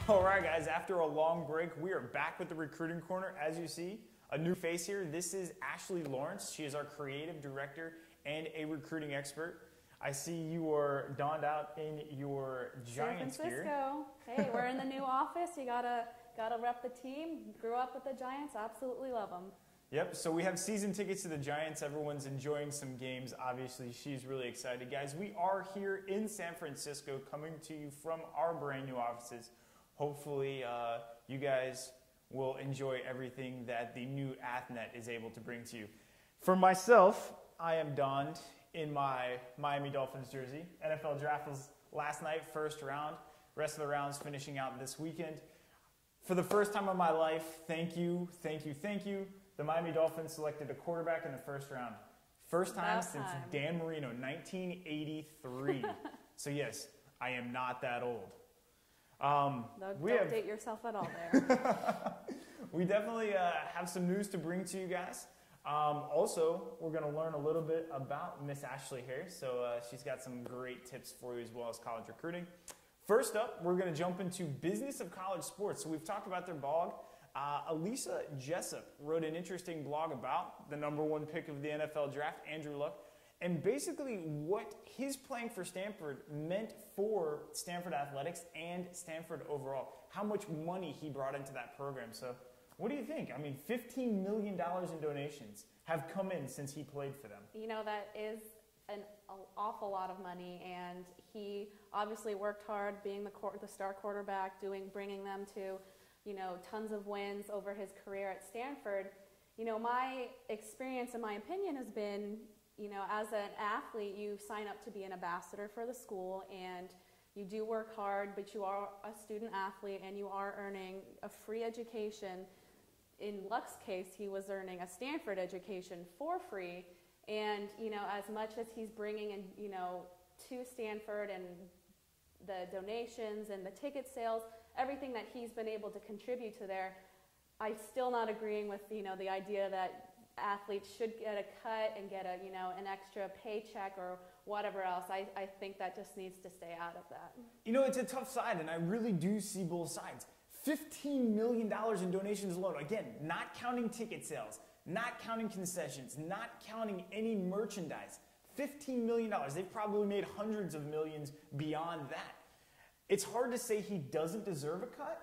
All right, guys, after a long break, we are back with the Recruiting Corner. As you see, a new face here. This is Ashley Lawrence. She is our creative director and a recruiting expert. I see you are donned out in your Giants San Francisco. gear. Hey, we're in the new office. You gotta rep the team. Grew up with the Giants. Absolutely love them. Yep, so we have season tickets to the Giants. Everyone's enjoying some games. Obviously, she's really excited. Guys, we are here in San Francisco coming to you from our brand new offices. Hopefully, you guys will enjoy everything that the new Athnet is able to bring to you. For myself, I am donned in my Miami Dolphins jersey. NFL draft was last night, first round. Rest of the rounds finishing out this weekend. For the first time in my life, thank you. The Miami Dolphins selected a quarterback in the first round. First time since Dan Marino, 1983. So yes, I am not that old. Don't date yourself at all there. We definitely have some news to bring to you guys. Also, we're going to learn a little bit about Miss Ashley here. So she's got some great tips for you as well as college recruiting. First up, we're going to jump into business of college sports. So we've talked about their blog. Elisa Jessup wrote an interesting blog about the #1 pick of the NFL draft, Andrew Luck, and basically what his playing for Stanford meant for Stanford athletics and Stanford overall, how much money he brought into that program. So what do you think? I mean, $15 million in donations have come in since he played for them. You know, that is an awful lot of money, and he obviously worked hard being the star quarterback, bringing them to, you know, tons of wins over his career at Stanford. You know, my experience and my opinion has been, you know, as an athlete, you sign up to be an ambassador for the school, and you do work hard, but you are a student athlete, and you are earning a free education. In Luck's case, he was earning a Stanford education for free, and, you know, as much as he's bringing in, you know, to Stanford and the donations and the ticket sales, everything that he's been able to contribute to there, I'm still not agreeing with, you know, the idea that athletes should get a cut and get a, you know, an extra paycheck or whatever else. I think that just needs to stay out of that. You know, it's a tough side, and I really do see both sides. $15 million in donations alone. Again, not counting ticket sales, not counting concessions, not counting any merchandise. $15 million. They've probably made hundreds of millions beyond that. It's hard to say he doesn't deserve a cut.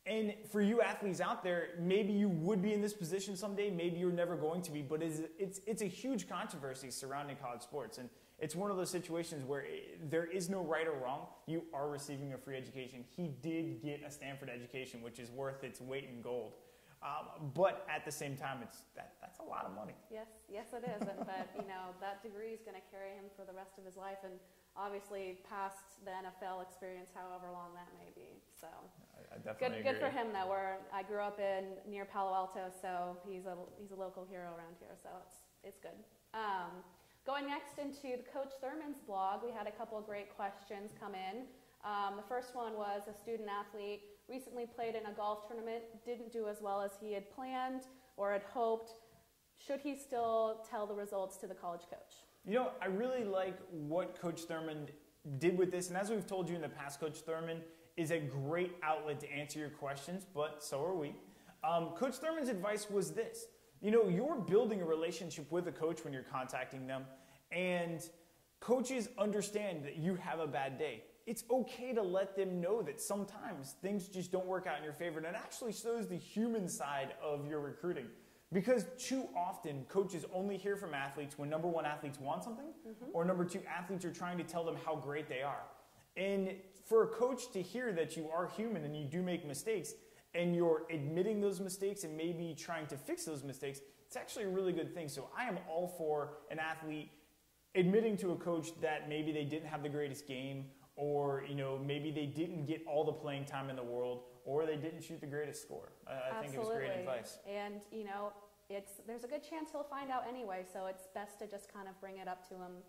And for you athletes out there, maybe you would be in this position someday, maybe you're never going to be, but it's a huge controversy surrounding college sports. And it's one of those situations where there is no right or wrong. You are receiving a free education. He did get a Stanford education, which is worth its weight in gold. But at the same time, that's a lot of money. Yes, it is. But, you know, that degree is going to carry him for the rest of his life, and obviously past the NFL experience, however long that may be. So I definitely agree. Good for him, though. I grew up near Palo Alto, so he's a local hero around here. So it's good. Going next into the Coach Thurman's blog, we had a couple of great questions come in. The first one was a student athlete recently played in a golf tournament, didn't do as well as he had planned or had hoped. Should he still tell the results to the college coach? You know, I really like what Coach Thurman did with this, and as we've told you in the past, Coach Thurman is a great outlet to answer your questions, but so are we. Coach Thurman's advice was this. You know, you're building a relationship with a coach when you're contacting them, and coaches understand that you have a bad day. It's okay to let them know that sometimes things just don't work out in your favor, and it actually shows the human side of your recruiting. Because too often, coaches only hear from athletes when #1 athletes want something, or #2 athletes are trying to tell them how great they are. And for a coach to hear that you are human and you do make mistakes, and you're admitting those mistakes and maybe trying to fix those mistakes, it's actually a really good thing. So I am all for an athlete admitting to a coach that maybe they didn't have the greatest game, or, you know, maybe they didn't get all the playing time in the world, or they didn't shoot the greatest score. I think it was great advice. And, you know, there's a good chance he'll find out anyway, so it's best to just kind of bring it up to him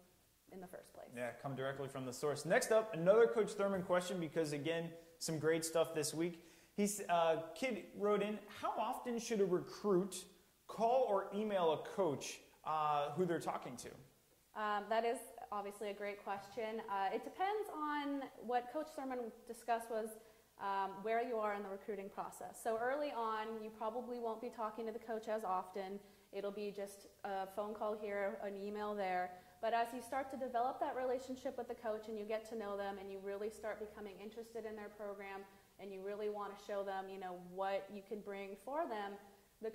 in the first place. Yeah, come directly from the source. Next up, another Coach Thurman question, because, again, some great stuff this week. Kid wrote in, how often should a recruit call or email a coach who they're talking to? That is obviously a great question. It depends on what Coach Thurman discussed was where you are in the recruiting process. So early on, you probably won't be talking to the coach as often. It'll be just a phone call here, an email there. But as you start to develop that relationship with the coach and you get to know them and you really start becoming interested in their program and you really want to show them, what you can bring for them, the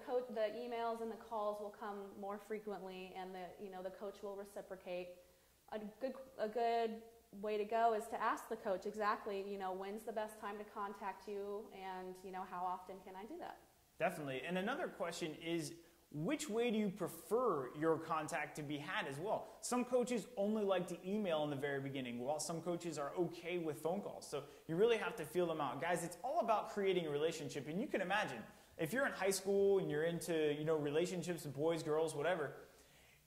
emails and the calls will come more frequently, and the coach will reciprocate. A good way to go is to ask the coach exactly, when's the best time to contact you, and how often can I do that? Definitely. And another question is, which way do you prefer your contact to be had as well? Some coaches only like to email in the very beginning, while some coaches are okay with phone calls. So you really have to feel them out. Guys, it's all about creating a relationship. And you can imagine, if you're in high school and you're into, relationships with boys, girls, whatever,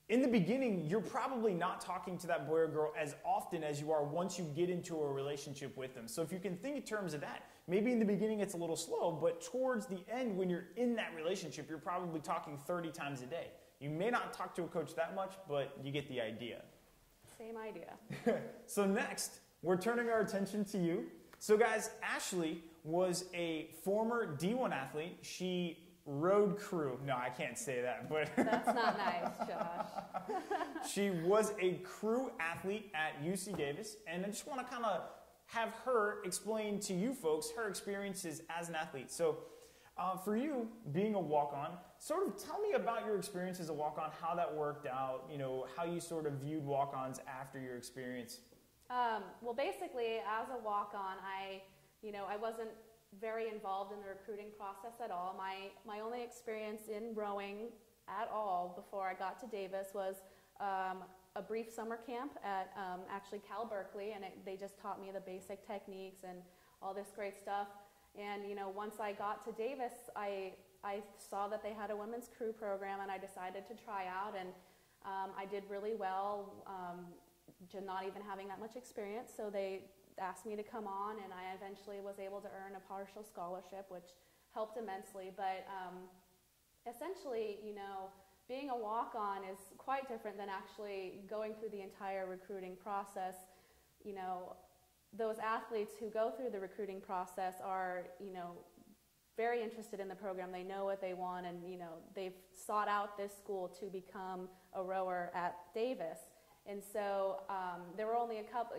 in the beginning, you're probably not talking to that boy or girl as often as you are once you get into a relationship with them. So if you can think in terms of that, maybe in the beginning it's a little slow, but towards the end when you're in that relationship, you're probably talking 30 times a day. You may not talk to a coach that much, but you get the idea. Same idea. So next, we're turning our attention to you. So guys, Ashley was a former D1 athlete. She rode crew. No, I can't say that, but that's not nice, Josh. She was a crew athlete at UC Davis, and I just want to kind of have her explain to you folks her experiences as an athlete. So for you, being a walk-on, sort of tell me about your experience as a walk-on, how that worked out, how you sort of viewed walk-ons after your experience. Well, basically, as a walk-on, I wasn't very involved in the recruiting process at all. My only experience in rowing at all before I got to Davis was a brief summer camp at actually Cal Berkeley, and they just taught me the basic techniques and all this great stuff. And once I got to Davis, I saw that they had a women's crew program, and I decided to try out, and I did really well, not even having that much experience. So they asked me to come on, and I eventually was able to earn a partial scholarship, which helped immensely. But essentially, being a walk-on is quite different than actually going through the entire recruiting process. Those athletes who go through the recruiting process are, very interested in the program. They know what they want, and, they've sought out this school to become a rower at Davis. And so there were only a couple,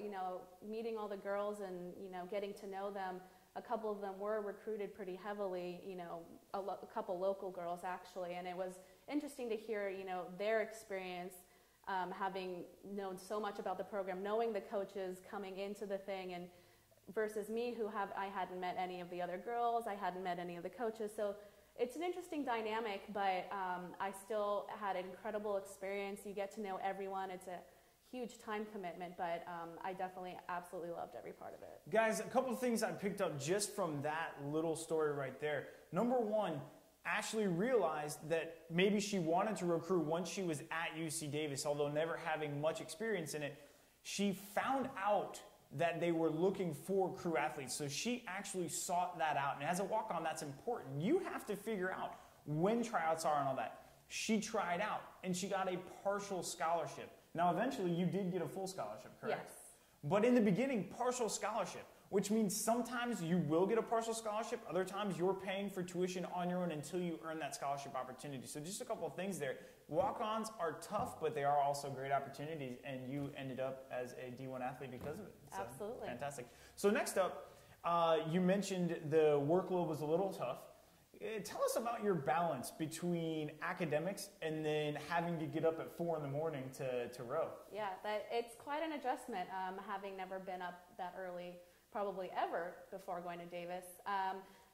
meeting all the girls and, getting to know them. A couple of them were recruited pretty heavily, a couple local girls actually. And it was interesting to hear, their experience, having known so much about the program, knowing the coaches coming into the thing, and versus me I hadn't met any of the other girls, I hadn't met any of the coaches. So it's an interesting dynamic, but I still had an incredible experience. You get to know everyone. It's a huge time commitment, but I definitely absolutely loved every part of it. Guys, a couple of things I picked up just from that little story right there. Number one, Ashley realized that maybe she wanted to recruit once she was at UC Davis, although never having much experience in it. She found out that they were looking for crew athletes, so she actually sought that out. And as a walk-on, that's important. You have to figure out when tryouts are and all that. She tried out, and she got a partial scholarship. Now, eventually, you did get a full scholarship, correct? Yes. But in the beginning, partial scholarship, which means sometimes you will get a partial scholarship, other times you're paying for tuition on your own until you earn that scholarship opportunity. So just a couple of things there. Walk-ons are tough, but they are also great opportunities, and you ended up as a D1 athlete because of it. So, absolutely. Fantastic. So next up, you mentioned the workload was a little tough. Tell us about your balance between academics and then having to get up at 4 in the morning to row. Yeah, it's quite an adjustment, having never been up that early, probably ever, before going to Davis.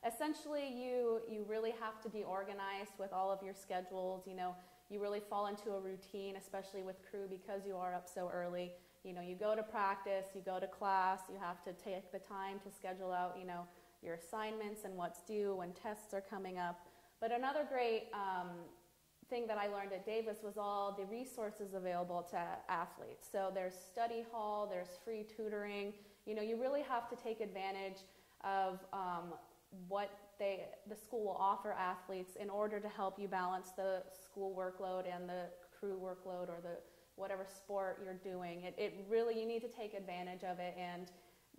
Essentially, you really have to be organized with all of your schedules. You really fall into a routine, especially with crew, because you are up so early. You go to practice, you go to class, you have to take the time to schedule out, your assignments and what's due when tests are coming up. But another great thing that I learned at Davis was all the resources available to athletes. So there's study hall, there's free tutoring. You really have to take advantage of what the school will offer athletes in order to help you balance the school workload and the crew workload, or the whatever sport you're doing. It really, you need to take advantage of it, and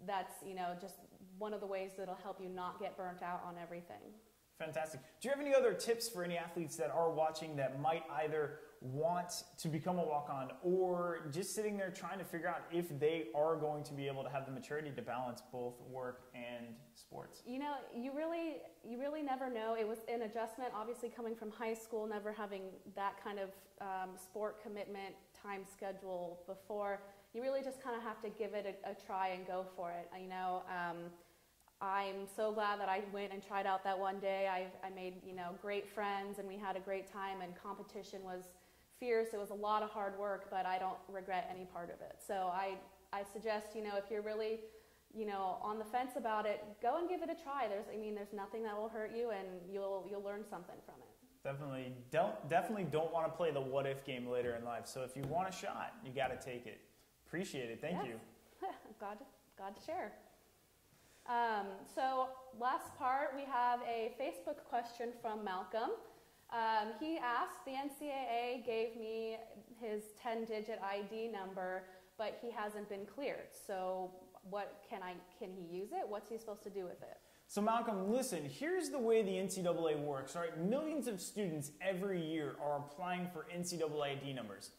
that's just one of the ways that'll help you not get burnt out on everything. Fantastic. Do you have any other tips for any athletes that are watching that might either want to become a walk-on or just sitting there trying to figure out if they are going to be able to have the maturity to balance both work and sports? You know, you really never know. It was an adjustment, obviously coming from high school, never having that kind of sport commitment, time schedule before. You really just kind of have to give it a try and go for it. You know, I'm so glad that I went and tried out that one day. I made, you know, great friends, and we had a great time, and competition was fierce. It was a lot of hard work, but I don't regret any part of it. So I suggest, you know, if you're really, you know, on the fence about it, go and give it a try. There's nothing that will hurt you, and you'll learn something from it. Definitely don't want to play the what if game later in life. So if you want a shot, you got to take it. Appreciate it. Thank you. Glad to share. So last part, we have a Facebook question from Malcolm. He asked, the NCAA gave me his 10-digit ID number, but he hasn't been cleared. So can he use it? What's he supposed to do with it? So Malcolm, listen, here's the way the NCAA works. All right, millions of students every year are applying for NCAA ID numbers.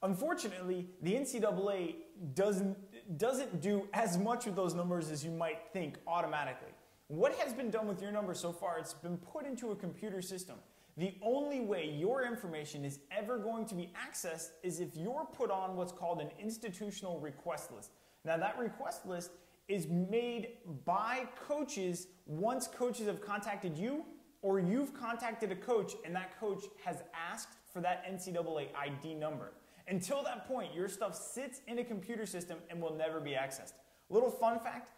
Unfortunately, the NCAA doesn't do as much with those numbers as you might think automatically. What has been done with your number so far, it's been put into a computer system. The only way your information is ever going to be accessed is if you're put on what's called an institutional request list. Now that request list is made by coaches once coaches have contacted you, or you've contacted a coach and that coach has asked for that NCAA ID number. Until that point, your stuff sits in a computer system and will never be accessed. Little fun fact,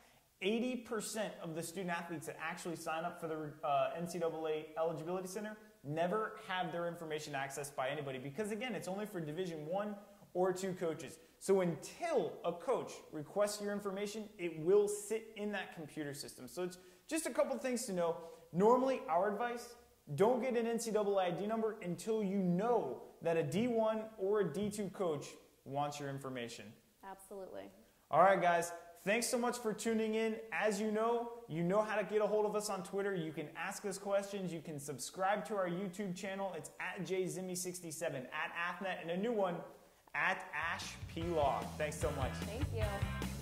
80% of the student athletes that actually sign up for the NCAA Eligibility Center never have their information accessed by anybody because, again, it's only for Division I or II coaches. So until a coach requests your information, it will sit in that computer system. So it's just a couple things to know. Normally, our advice, don't get an NCAA ID number until you know that a D1 or a D2 coach wants your information. Absolutely. All right, guys. Thanks so much for tuning in. As you know how to get a hold of us on Twitter. You can ask us questions. You can subscribe to our YouTube channel. It's at JZimmy67, at AthNet, and a new one, at AshPLaw. Thanks so much. Thank you.